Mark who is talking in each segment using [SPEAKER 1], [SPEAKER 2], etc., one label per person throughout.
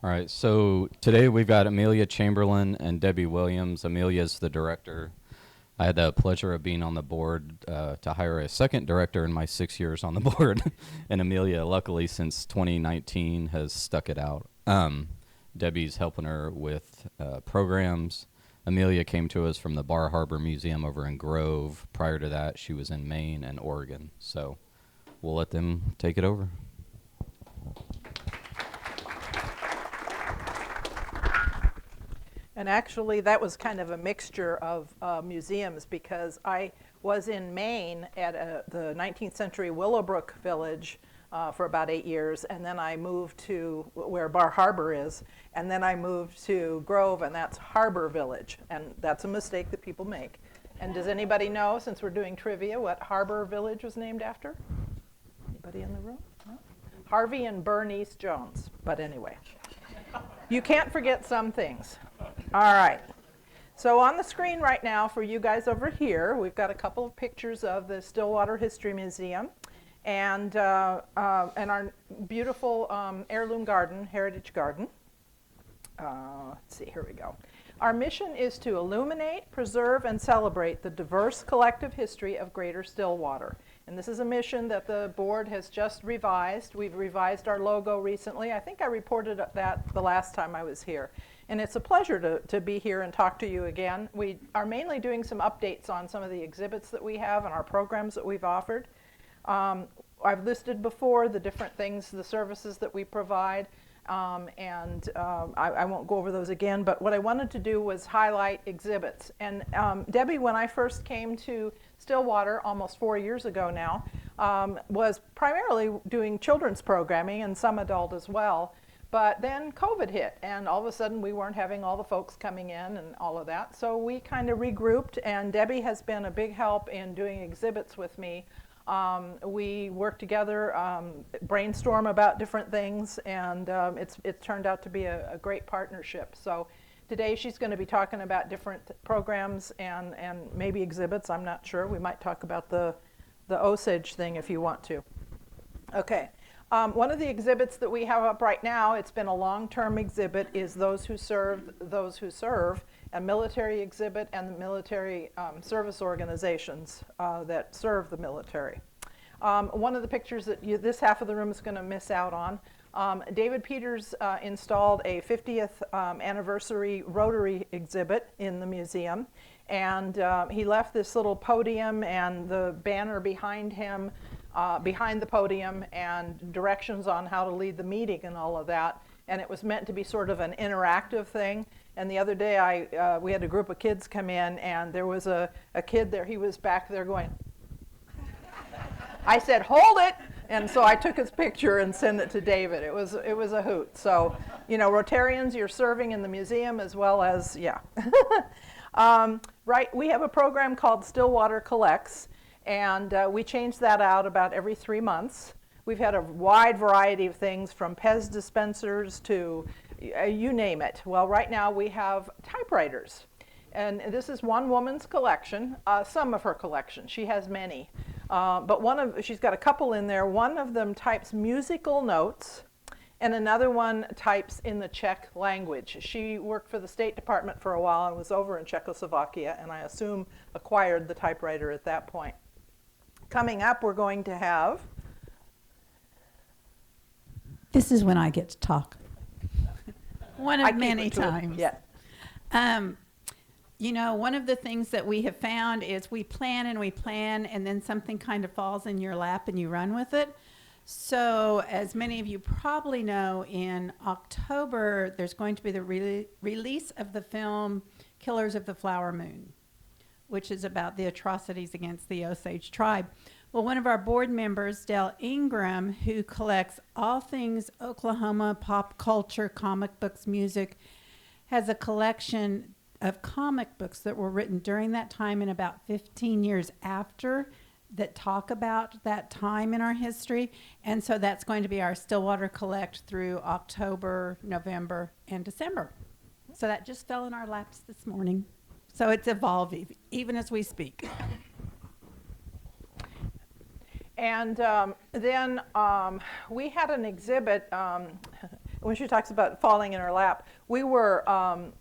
[SPEAKER 1] All right, so today we've got Amelia Chamberlain and Debbie Williams. Amelia's the director. I had the pleasure of being on the board to hire a second director in my 6 years on the board. And Amelia, luckily, since 2019, has stuck it out. Debbie's helping her with programs. Amelia came to us from the Bar Harbor Museum over in Grove. Prior to that, she was in Maine and Oregon. So we'll let them take it over.
[SPEAKER 2] And actually, that was kind of a mixture of museums, because I was in Maine at the 19th century Willowbrook Village for about 8 years, and then I moved to where Bar Harbor is, and then I moved to Grove, and that's Harbor Village, and that's a mistake that people make. And does anybody know, since we're doing trivia, what Harbor Village was named after? Anybody in the room? No? Harvey and Bernice Jones, but anyway. You can't forget some things. All right. So on the screen right now for you guys over here, we've got a couple of pictures of the Stillwater History Museum and our beautiful heirloom garden, Heritage Garden. Let's see, here we go. Our mission is to illuminate, preserve, and celebrate the diverse collective history of Greater Stillwater. And this is a mission that the board has just revised. We've revised our logo recently. I think I reported that the last time I was here. And it's a pleasure to be here and talk to you again. We are mainly doing some updates on some of the exhibits that we have and our programs that we've offered. I've listed before the different things, the services that we provide. I won't go over those again, but what I wanted to do was highlight exhibits. And Debbie, when I first came to Stillwater almost 4 years ago now, was primarily doing children's programming and some adult as well. But then COVID hit, and all of a sudden we weren't having all the folks coming in and all of that. So we kind of regrouped, and Debbie has been a big help in doing exhibits with me. We work together, brainstorm about different things, and it's turned out to be a great partnership. So today she's going to be talking about different programs and maybe exhibits. I'm not sure. We might talk about the Osage thing if you want to. Okay. One of the exhibits that we have up right now, it's been a long-term exhibit, is Those Who Serve, a military exhibit, and the military service organizations that serve the military. One of the pictures that this half of the room is going to miss out on, David Peters installed a 50th anniversary Rotary exhibit in the museum, and he left this little podium and the banner behind him, behind the podium, and directions on how to lead the meeting and all of that. And it was meant to be sort of an interactive thing. And the other day we had a group of kids come in, and there was a kid there. He was back there going, I said, hold it. And so I took his picture and sent it to David. It was a hoot. So, you know, Rotarians, you're serving in the museum as well as, yeah. Right, we have a program called Stillwater Collects, and we change that out about every 3 months. We've had a wide variety of things, from Pez dispensers to you name it. Well, right now we have typewriters. And this is one woman's collection, some of her collection. She has many. But she's got a couple in there. One of them types musical notes, and another one types in the Czech language. She worked for the State Department for a while and was over in Czechoslovakia, and I assume acquired the typewriter at that point. Coming up, we're going to have...
[SPEAKER 3] This is when I get to talk. One of many times.
[SPEAKER 2] Yeah.
[SPEAKER 3] You know, one of the things that we have found is we plan, and then something kind of falls in your lap and you run with it. So, as many of you probably know, in October, there's going to be the release of the film Killers of the Flower Moon, which is about the atrocities against the Osage tribe. Well, one of our board members, Dell Ingram, who collects all things Oklahoma pop culture, comic books, music, has a collection of comic books that were written during that time and about 15 years after that talk about that time in our history. And so that's going to be our Stillwater Collect through October, November, and December. So that just fell in our laps this morning. So it's evolving, even as we speak.
[SPEAKER 2] And then we had an exhibit. when she talks about falling in her lap, we were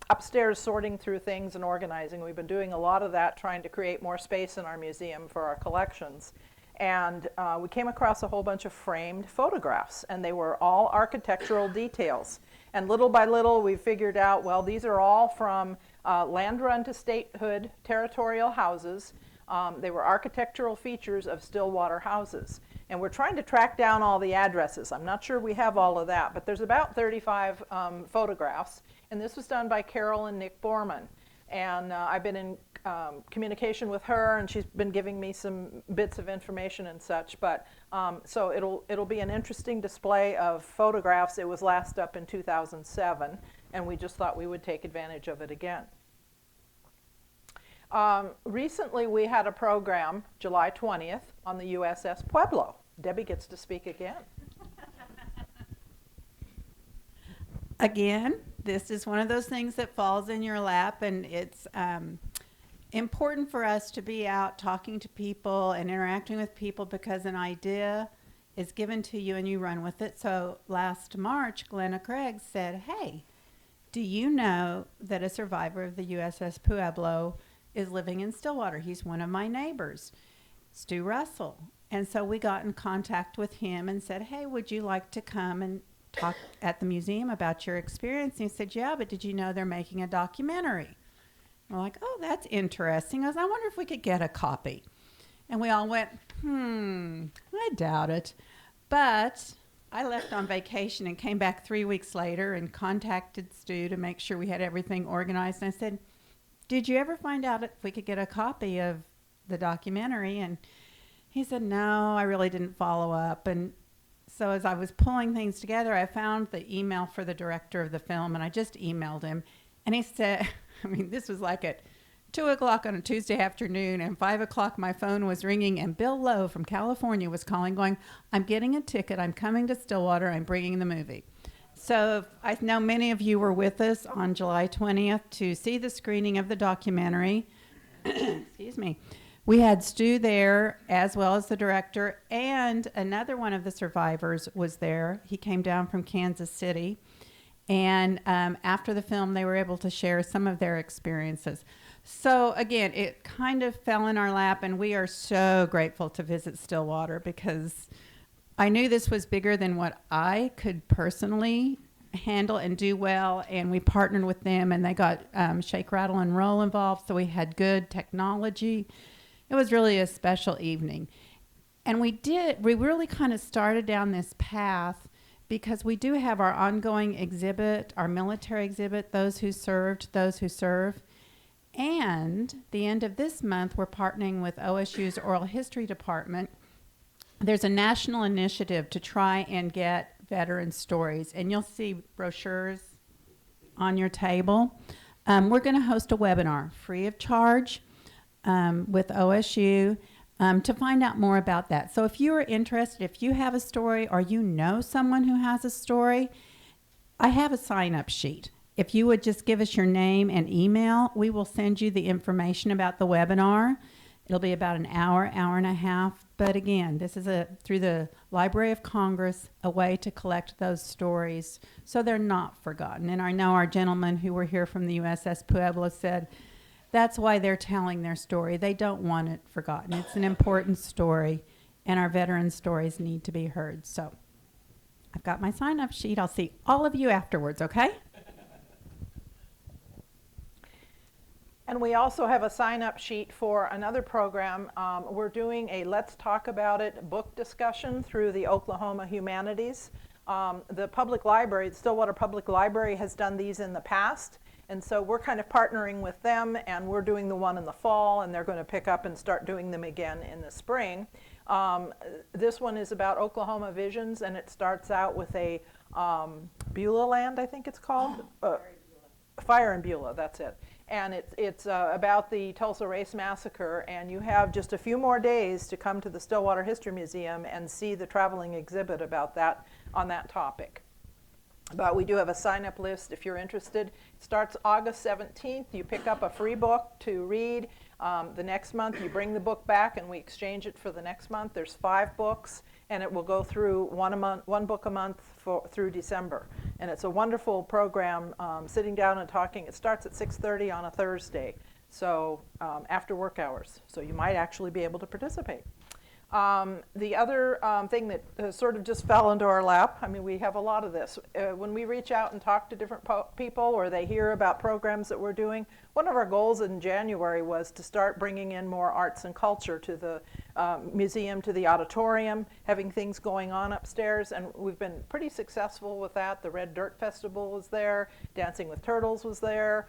[SPEAKER 2] upstairs sorting through things and organizing. We've been doing a lot of that, trying to create more space in our museum for our collections. And we came across a whole bunch of framed photographs, and they were all architectural details. And little by little, we figured out, well, these are all from land run to statehood territorial houses. They were architectural features of Stillwater houses. And we're trying to track down all the addresses. I'm not sure we have all of that, but there's about 35 photographs. And this was done by Carol and Nick Borman. And I've been in communication with her, and she's been giving me some bits of information and such. But so it'll be an interesting display of photographs. It was last up in 2007, and we just thought we would take advantage of it again. Recently, we had a program, July 20th, on the USS Pueblo. Debbie gets to speak again.
[SPEAKER 3] Again, this is one of those things that falls in your lap, and it's important for us to be out talking to people and interacting with people because an idea is given to you and you run with it. So last March, Glenna Craig said, hey, do you know that a survivor of the USS Pueblo is living in Stillwater? He's one of my neighbors, Stu Russell. And so we got in contact with him and said, hey, would you like to come and talk at the museum about your experience? And he said, yeah, but did you know they're making a documentary? We're like, oh, that's interesting. I wonder if we could get a copy. And we all went, I doubt it. But I left on vacation and came back 3 weeks later and contacted Stu to make sure we had everything organized. And I said, did you ever find out if we could get a copy of the documentary? And he said, no, I really didn't follow up. And so as I was pulling things together, I found the email for the director of the film, and I just emailed him. And he said, I mean, this was like at 2 o'clock on a Tuesday afternoon, and 5 o'clock my phone was ringing, and Bill Lowe from California was calling, going, I'm getting a ticket, I'm coming to Stillwater, I'm bringing the movie. So I know many of you were with us on July 20th to see the screening of the documentary. Excuse me. We had Stu there, as well as the director, and another one of the survivors was there. He came down from Kansas City. And after the film, they were able to share some of their experiences. So again, it kind of fell in our lap, and we are so grateful to visit Stillwater because I knew this was bigger than what I could personally handle and do well, and we partnered with them, and they got Shake, Rattle, and Roll involved, so we had good technology. It was really a special evening. And we really kind of started down this path because we do have our ongoing exhibit, our military exhibit, those who served, those who serve. And the end of this month, we're partnering with OSU's Oral History Department. There's a national initiative to try and get veteran stories. And you'll see brochures on your table. We're going to host a webinar free of charge with OSU to find out more about that. So if you are interested, if you have a story or you know someone who has a story, I have a sign-up sheet. If you would just give us your name and email, we will send you the information about the webinar. It'll be about an hour, hour and a half. But again, this is through the Library of Congress, a way to collect those stories so they're not forgotten. And I know our gentlemen who were here from the USS Pueblo said that's why they're telling their story. They don't want it forgotten. It's an important story, and our veteran stories need to be heard. So I've got my sign-up sheet. I'll see all of you afterwards, okay?
[SPEAKER 2] And we also have a sign-up sheet for another program. We're doing a Let's Talk About It book discussion through the Oklahoma Humanities. The public library, the Stillwater Public Library, has done these in the past. And so we're kind of partnering with them, and we're doing the one in the fall, and they're going to pick up and start doing them again in the spring. This one is about Oklahoma Visions, and it starts out with a Beulah Land, I think it's called. Fire in Beulah, that's it. And it's about the Tulsa Race Massacre, and you have just a few more days to come to the Stillwater History Museum and see the traveling exhibit about that, on that topic. But we do have a sign-up list if you're interested. It starts August 17th. You pick up a free book to read. The next month, you bring the book back, and we exchange it for the next month. There's 5 books, and it will go through one book a month through December. And it's a wonderful program, sitting down and talking. It starts at 6:30 on a Thursday, so after work hours. So you might actually be able to participate. The other thing that sort of just fell into our lap, I mean, we have a lot of this. When we reach out and talk to different people or they hear about programs that we're doing, one of our goals in January was to start bringing in more arts and culture to the museum, to the auditorium, having things going on upstairs, and we've been pretty successful with that. The Red Dirt Festival was there, Dancing with Turtles was there.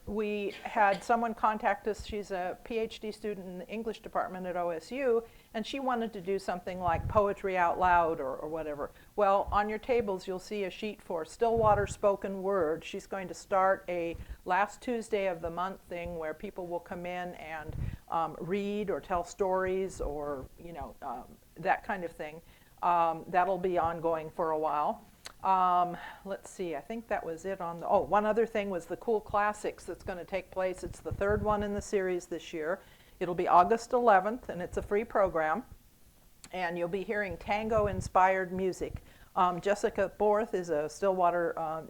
[SPEAKER 2] We had someone contact us. She's a PhD student in the English department at OSU, and she wanted to do something like poetry out loud or whatever. Well, on your tables you'll see a sheet for Stillwater spoken word. She's going to start a last Tuesday of the month thing where people will come in and read or tell stories or that kind of thing. That'll be ongoing for a while. Let's see, I think that was it on the, one other thing was the Cool Classics that's going to take place. It's the third one in the series this year. It'll be August 11th, and it's a free program. And you'll be hearing tango-inspired music. Jessica Borth is a Stillwater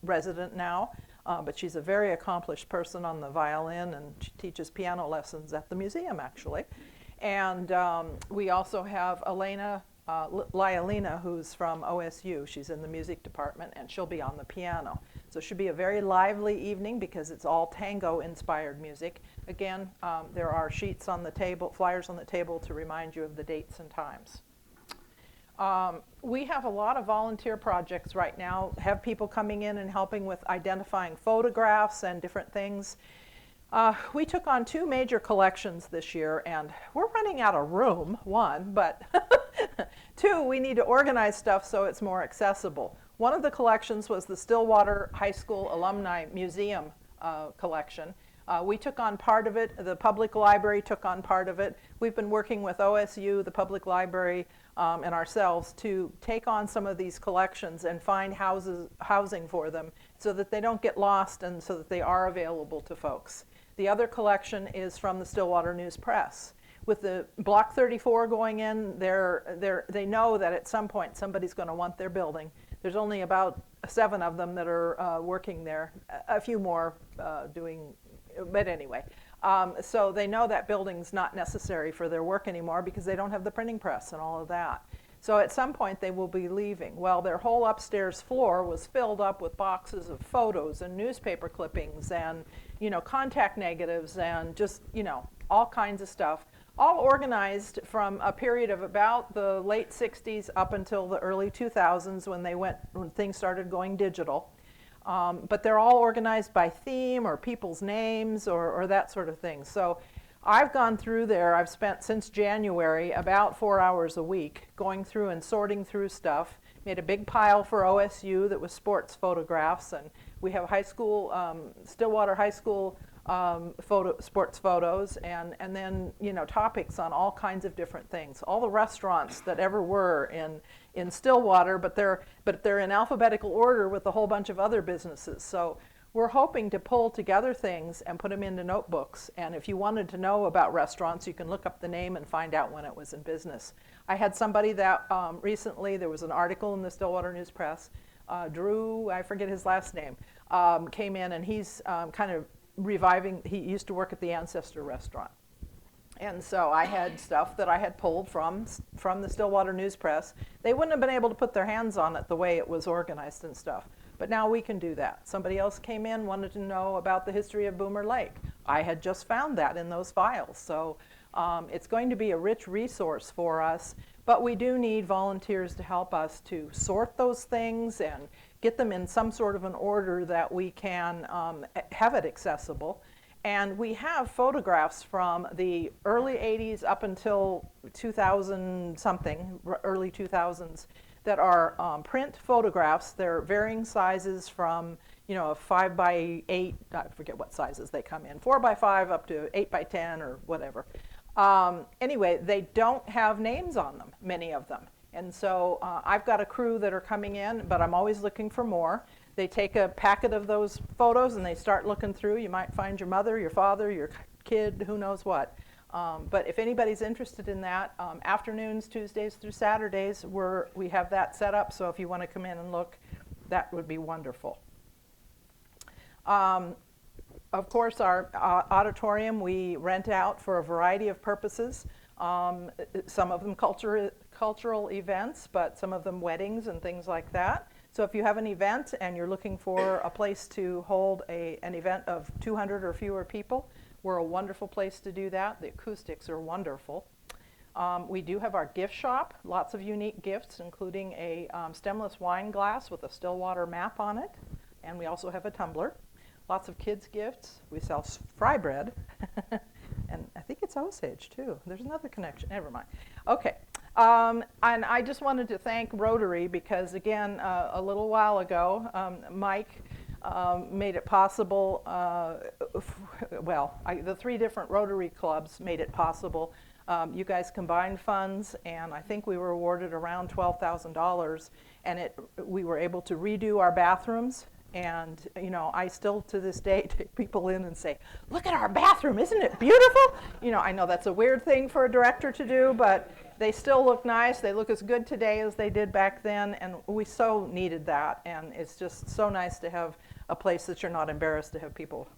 [SPEAKER 2] resident now, but she's a very accomplished person on the violin, and she teaches piano lessons at the museum, actually. And we also have Lialina, who's from OSU. She's in the music department, and she'll be on the piano. So it should be a very lively evening because it's all tango-inspired music. Again, there are sheets on the table, flyers on the table to remind you of the dates and times. We have a lot of volunteer projects right now, have people coming in and helping with identifying photographs and different things. We took on 2 major collections this year, and we're running out of room, 1, but 2, we need to organize stuff so it's more accessible. One of the collections was the Stillwater High School Alumni Museum collection. We took on part of it. The public library took on part of it. We've been working with OSU, the public library, and ourselves to take on some of these collections and find housing for them so that they don't get lost and so that they are available to folks. The other collection is from the Stillwater News Press. With the Block 34 going in, they know that at some point somebody's going to want their building. There's only about 7 of them that are working there, a few more doing, but anyway. So they know that building's not necessary for their work anymore because they don't have the printing press and all of that. So at some point they will be leaving. Well, their whole upstairs floor was filled up with boxes of photos and newspaper clippings and, contact negatives and just, all kinds of stuff. All organized from a period of about the late 60s up until the early 2000s when things started going digital. But they're all organized by theme or people's names or that sort of thing. So I've gone through there. I've spent since January about 4 hours a week going through and sorting through stuff. Made a big pile for OSU that was sports photographs, and we have Stillwater High School sports photos, and then topics on all kinds of different things. All the restaurants that ever were in Stillwater, but they're in alphabetical order with a whole bunch of other businesses. So we're hoping to pull together things and put them into notebooks. And if you wanted to know about restaurants, you can look up the name and find out when it was in business. I had somebody that recently, there was an article in the Stillwater News Press, Drew, I forget his last name, came in, and he's kind of reviving. He used to work at the Ancestor restaurant. And so I had stuff that I had pulled from the Stillwater News Press. They wouldn't have been able to put their hands on it the way it was organized and stuff. But now we can do that. Somebody else came in, wanted to know about the history of Boomer Lake. I had just found that in those files. So it's going to be a rich resource for us. But we do need volunteers to help us to sort those things and get them in some sort of an order that we can have it accessible. And we have photographs from the early 80s up until 2000 something, early 2000s, that are print photographs. They're varying sizes from, a 5 by 8, I forget what sizes they come in, 4 by 5 up to 8 by 10 or whatever. Anyway, they don't have names on them, many of them. And so I've got a crew that are coming in, but I'm always looking for more. They take a packet of those photos and they start looking through. You might find your mother, your father, your kid, who knows what. But if anybody's interested in that, afternoons, Tuesdays through Saturdays, we have that set up. So if you want to come in and look, that would be wonderful. Of course, our auditorium we rent out for a variety of purposes. Some of them cultural events, but some of them weddings and things like that. So if you have an event and you're looking for a place to hold an event of 200 or fewer people, we're a wonderful place to do that. The acoustics are wonderful. We do have our gift shop, lots of unique gifts, including a stemless wine glass with a Stillwater map on it. And we also have a tumbler. Lots of kids' gifts. We sell fry bread. And I think it's Osage, too. There's another connection. Never mind. Okay. And I just wanted to thank Rotary because, again, a little while ago, Mike made it possible, the 3 different Rotary clubs made it possible. You guys combined funds, and I think we were awarded around $12,000, and we were able to redo our bathrooms. And, you know, I still to this day take people in and say, look at our bathroom, isn't it beautiful? You know, I know that's a weird thing for a director to do, but they still look nice. They look as good today as they did back then, and we so needed that. And it's just so nice to have a place that you're not embarrassed to have people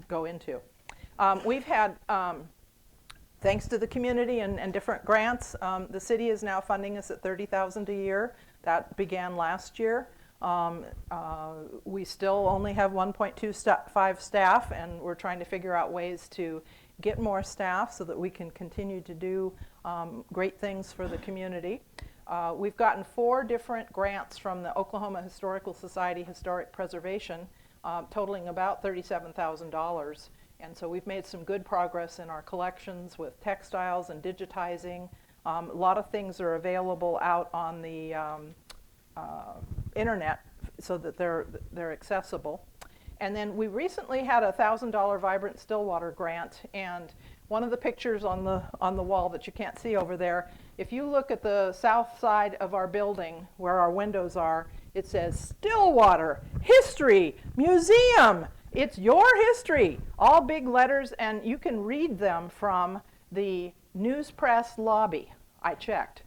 [SPEAKER 2] go into. We've had, thanks to the community and different grants, the city is now funding us at $30,000 a year. That began last year. We still only have 1.25 staff, and we're trying to figure out ways to get more staff so that we can continue to do great things for the community. We've gotten 4 different grants from the Oklahoma Historical Society Historic Preservation, totaling about $37,000. And so we've made some good progress in our collections with textiles and digitizing. A lot of things are available out on the internet so that they're accessible. And then we recently had a $1,000 Vibrant Stillwater grant, and one of the pictures on the wall that you can't see over there, if you look at the south side of our building where our windows are, it says Stillwater History Museum. It's your history, all big letters, and you can read them from the news press lobby. I checked.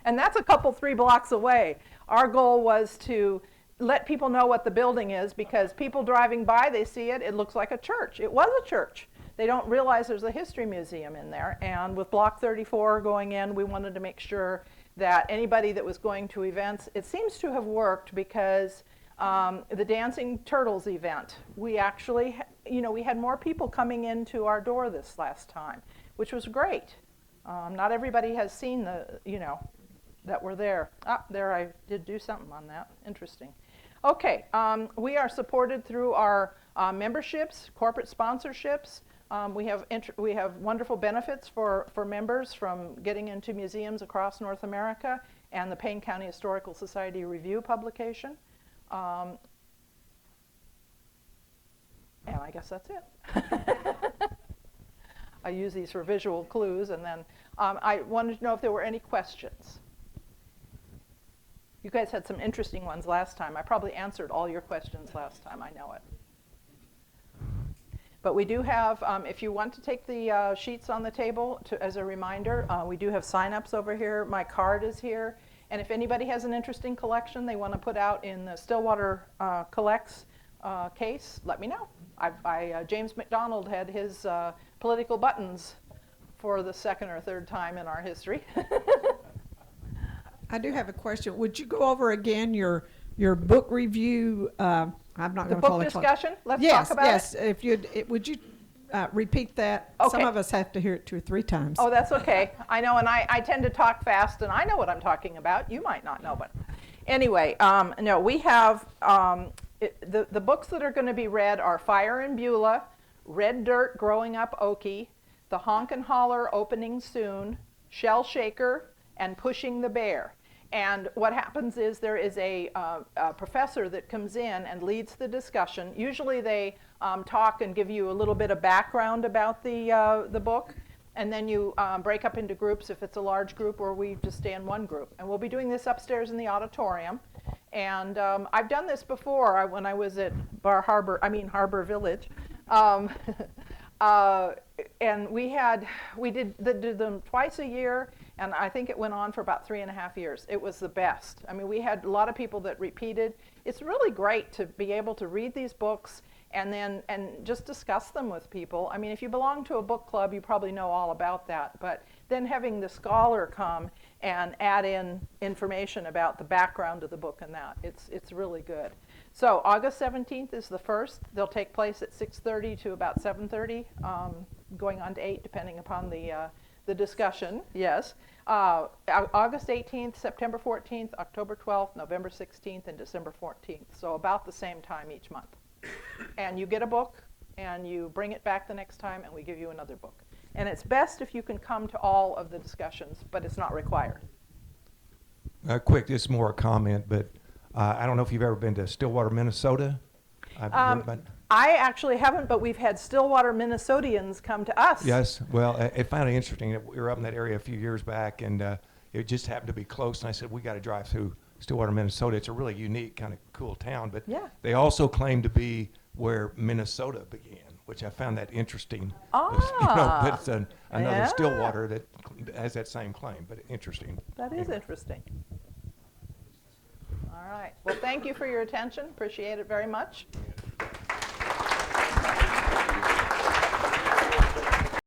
[SPEAKER 2] And that's a couple 3 blocks away. Our goal was to let people know what the building is, because people driving by, they see it, it looks like a church. It was a church. They don't realize there's a history museum in there. And with Block 34 going in, we wanted to make sure that anybody that was going to events, it seems to have worked because the Dancing Turtles event, we actually, we had more people coming into our door this last time, which was great. Not everybody has seen that we're there. There I did do something on that. Interesting. Okay, we are supported through our memberships, corporate sponsorships. We have wonderful benefits for members from getting into museums across North America and the Payne County Historical Society Review publication. And I guess that's it. I use these for visual clues, and then I wanted to know if there were any questions. You guys had some interesting ones last time. I probably answered all your questions last time, I know it. But we do have, if you want to take the sheets on the table as a reminder, we do have sign-ups over here. My card is here. And if anybody has an interesting collection they want to put out in the Stillwater Collects case, let me know. James McDonald had his political buttons for the 2nd or 3rd time in our history.
[SPEAKER 4] I do have a question. Would you go over again your book review? I'm not going to call it.
[SPEAKER 2] The book discussion? Let's
[SPEAKER 4] yes,
[SPEAKER 2] talk about
[SPEAKER 4] yes.
[SPEAKER 2] it.
[SPEAKER 4] Would you repeat that?
[SPEAKER 2] Okay.
[SPEAKER 4] Some of us have to hear it 2 or 3 times.
[SPEAKER 2] Oh, that's okay. I know, and I tend to talk fast, and I know what I'm talking about. You might not know, but anyway, no, we have the books that are going to be read are Fire and Beulah, Red Dirt, Growing Up Okie, The Honk and Holler, Opening Soon, Shell Shaker, and Pushing the Bear. And what happens is there is a professor that comes in and leads the discussion. Usually they talk and give you a little bit of background about the book, and then you break up into groups if it's a large group, or we just stay in one group. And we'll be doing this upstairs in the auditorium. And I've done this before when I was at Harbor Village. And we did them twice a year, and I think it went on for about 3.5 years. It was the best. I mean, we had a lot of people that repeated. It's really great to be able to read these books and just discuss them with people. I mean, if you belong to a book club, you probably know all about that. But then having the scholar come and add in information about the background of the book and that, it's really good. So August 17th is the first. They'll take place at 6:30 to about 7:30, going on to 8, depending upon the discussion. Yes. August 18th, September 14th, October 12th, November 16th, and December 14th. So about the same time each month. And you get a book, and you bring it back the next time, and we give you another book. And it's best if you can come to all of the discussions, but it's not required.
[SPEAKER 5] Quick, this is more a comment, but I don't know if you've ever been to Stillwater, Minnesota. I've heard about it.
[SPEAKER 2] I actually haven't, but we've had Stillwater Minnesotians come to us.
[SPEAKER 5] Yes, well, I found it interesting. We were up in that area a few years back, and it just happened to be close. And I said, we got to drive through Stillwater, Minnesota. It's a really unique, kind of cool town. But
[SPEAKER 2] Yeah.
[SPEAKER 5] they also claim to be where Minnesota began, which I found that interesting. But it's another
[SPEAKER 2] Yeah.
[SPEAKER 5] Stillwater that has that same claim, but interesting.
[SPEAKER 2] That is
[SPEAKER 5] Anyway.
[SPEAKER 2] interesting. All right. Well, thank you for your attention. Appreciate it very much.